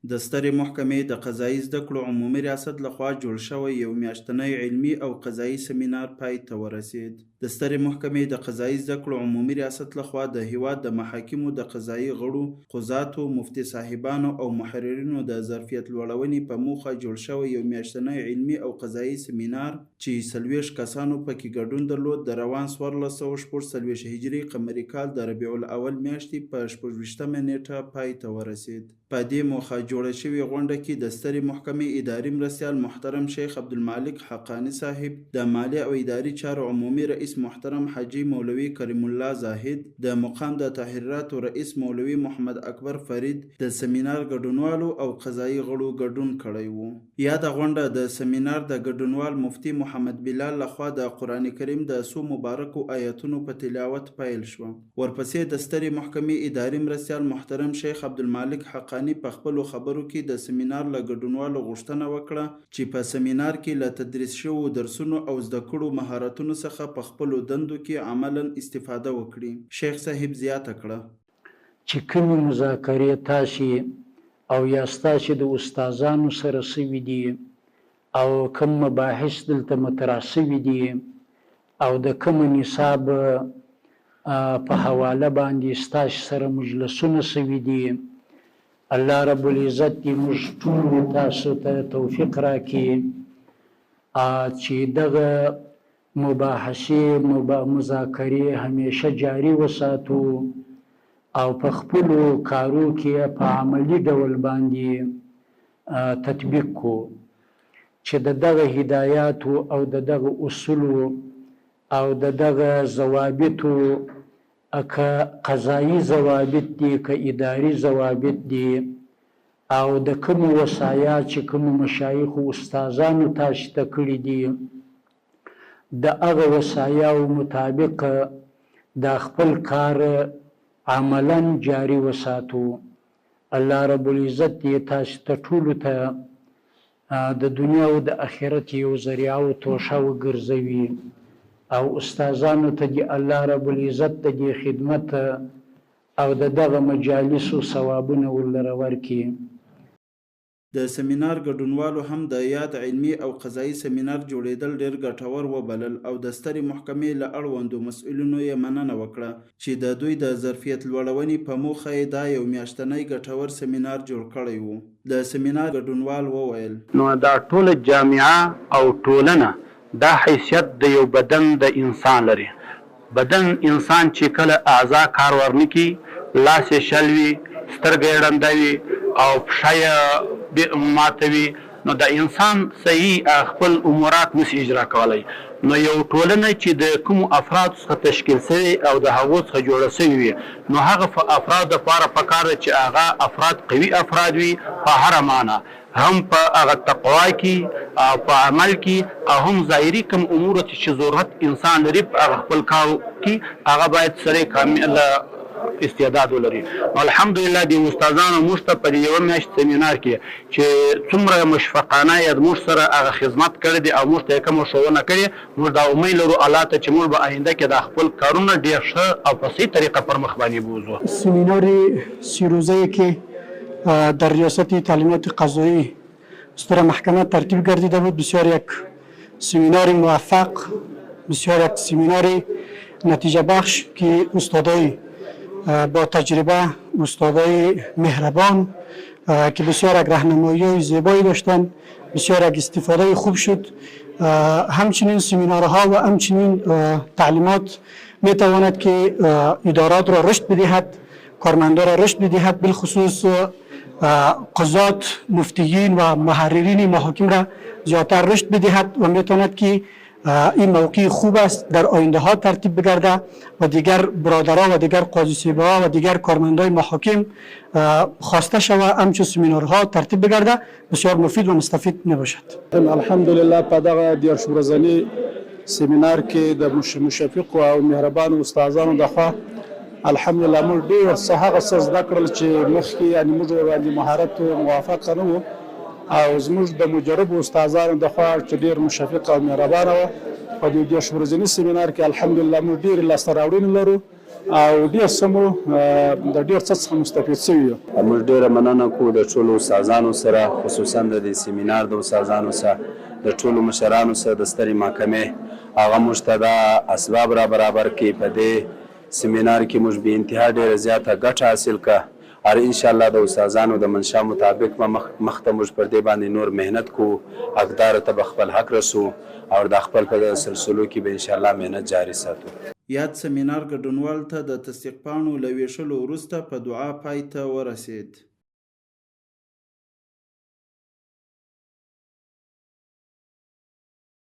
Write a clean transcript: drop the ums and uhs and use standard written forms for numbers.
د سترې محکمې د قضایي زده کړو عمومي ریاست لخوا جوړ شوی یو میاشتنی علمي او قضایي سمینار پای ته ورسید. د سترې محکمې د قضایي زده کړو عمومي ریاست لخوا د هیواد د محاکمو د قضایي غړو، قضاتو، مفتي صاحبانو او محررینو د ظرفیت لوړونې په موخه جوړ شوی یو میاشتنی علمي او قضایي سمینار چې 40 کسانو پکې ګډون درلود د روان 1446 هجري قمري کال د ربیع الاول میاشتې په 26مه نیټه پای ته ورسید. په دې موخه جوړه شوې غونډه کې د سترې محکمې اداري مرستیال محترم شیخ عبدالمالک حقانی صاحب، د مالی او اداري چارو عمومي رئیس محترم حاجي مولوي کریم الله زاهد، د مقام د تحریراتو رئیس مولوي محمد اکبر فرید د سمینار ګډونوالو او قضایي غړو ګډون کړی وو. یاده غونډه د سمینار د ګډونوال مفتي محمد بلال لخوا د قرآن کریم د څو مبارکو آیتونو په تلاوت پیل شوه. ورپسې د سترې محکمې اداري مرستیال محترم شیخ عبدالمالک حقانی په خپلو خبرو کې د سمینار له ګډونوالو غوښتنه وکړه چې په سمینار کې له تدریس شوو درسونو او زده کړو مهارتونو څخه په خپلو دندو کې عملاً استفاده وکړي. شیخ صاحب زیاته کړه چې کومې مذاکرې تاسې او یا ستاسې د استادانو سره سوي دي او کوم مباحث دلته مطرح سوي دي او د کوم نصاب په حواله باندې ستاسې سره مجلسونه سوي دي، الله رب العزت دې موږ ټول تاسو ته توفیق راکړي چې دغه مباحثې مذاکرې همیشه جاري وساتو او په خپلو کارو کې په عملي ډول باندې تطبیق کو چې د دغه هدایاتو او د دغه اصولو او د دغه ضوابطو که قضایی ضوابط دي که اداري ضوابط دي او د کوم وصایا چې کوم مشایخ او استادانو تاسو ته کړي دي د هغه وصایاو مطابق د خپل کار عملاً جاري وساتو. الله رب العزت دې تاسو ته ټولو ته د دنیا او د آخرت یو ذریعه او توشه وګرځوي او استادانو ته دې الله رب العزت د دې خدمت او د دغه مجالسو ثوابونه ولره ورکړي. د سمینار ګډونوالو هم د یاد علمي او قضایي سمینار جوړېدل ډېر ګټور وبلل او د سترې محکمې له اړوندو مسؤلینو یې مننه وکړه چې د دوی د ظرفیت لوړونې په موخه یې دا یو میاشتنی ګټور سمینار جوړ کړی وو. د سمینار ګډونوال وویل نو دا ټوله جامعه او ټولنه دا حیثیت د یو بدن د انسان لري. بدن انسان چې کله اعضا کار ورنکي، لاس یې شل وي، سترګه یې ړنده وي او پښه یې ماته وي، نو د انسان صحیح خپل امورات نشي اجرا کولی. نو یو ټولنه چې د کومو افرادو څخه تشکیل سوي او د هغو څخه جوړه سوي وي، نو هغه افراد دپاره پکار ده چې هغه افراد قوي افراد وي په هره معنا، هم په هغه تقوا کې او په عمل کې او هم ظاهري کوم امور چې ضرورت انسان لري په هغه خپل کار کې هغه باید سره کامل استعداد ولري. الحمدلله د استادانو موږ ته په یوه میاشت سمینار کې چې څومره مشفقانه یې موږ سره هغه خدمت کړی دی او موږ ته یې کومه ښوونه کړې، موږ دا امید لرو الله ته چې موږ به آینده کې د خپل کارونه ډېر ښه او په صحیح طریقه پر مخ باندې بوځو. سمینار 30 روزه که در ریاست تعلیمات قضایی ستره محکمه ترتیب گردیده بود، بسیار یک سمینار موفق، بسیار یک سمینار نتیجه بخش که استادای با تجربه، استادای مهربان که بسیار یک راهنمایی زیبایی داشتن، بسیار یک استفاده خوب شد. همچنین سمینارها و همچنین تعلیمات می تواند که ادارات را رشد بدهد، کارمندان را رشد بدهد، بالخصوص قضات، مفتیین و محررین محاکم را زیادتر رشد بدهد و می تواند که این موقع خوب است در آینده ها ترتیب بگرده و دیگر برادرها و دیگر قاضی صاحب‌ها و دیگر کارمندای محاکم خواسته شود همچون سمینارها ترتیب بگرده، بسیار مفید و مستفید می باشد. الحمدلله په دغه 10 ورځني سمینار کې د مشفق او مهربان استادانو دغه الحمدلله موږ ډېر څه هغه څه زده کړل چې مخکې یعنې موږ باندې مهارت موافق نه وو او زموږ د مجرب استادانو دغه چې ډېر مشفق او مهربانه وو. په دې 10 ورځني سمینار کې الحمدلله موږ ډېر لاسته راوړنې لرو او ډېر څه مو د ډېر څه څخه مستفید شوي یو. موږ ډېره مننه کوو د ټولو استادانو سره، خصوصا د دې سیمینار د استادانو سره، د ټولو مشرانو سره د سترې محکمې هغه موږ ته دا اسباب را برابر کړي. په دې سیمینار کې موږ بې انتها ډېره زیاته ګټه حاصل کړه. او انشاءالله د استادانو د منشا مطابق به مخته موږ پر دې باندې نور مهنت کوو، حقدارو ته به خپل حق رسو او د خپل په سلسلو کې به انشاءالله مهنت جاري ساتو. یاد سیمینار ګډونوالو ته د تصدیق پاڼو له ویشلو وروسته په دعا پای ته ورسید.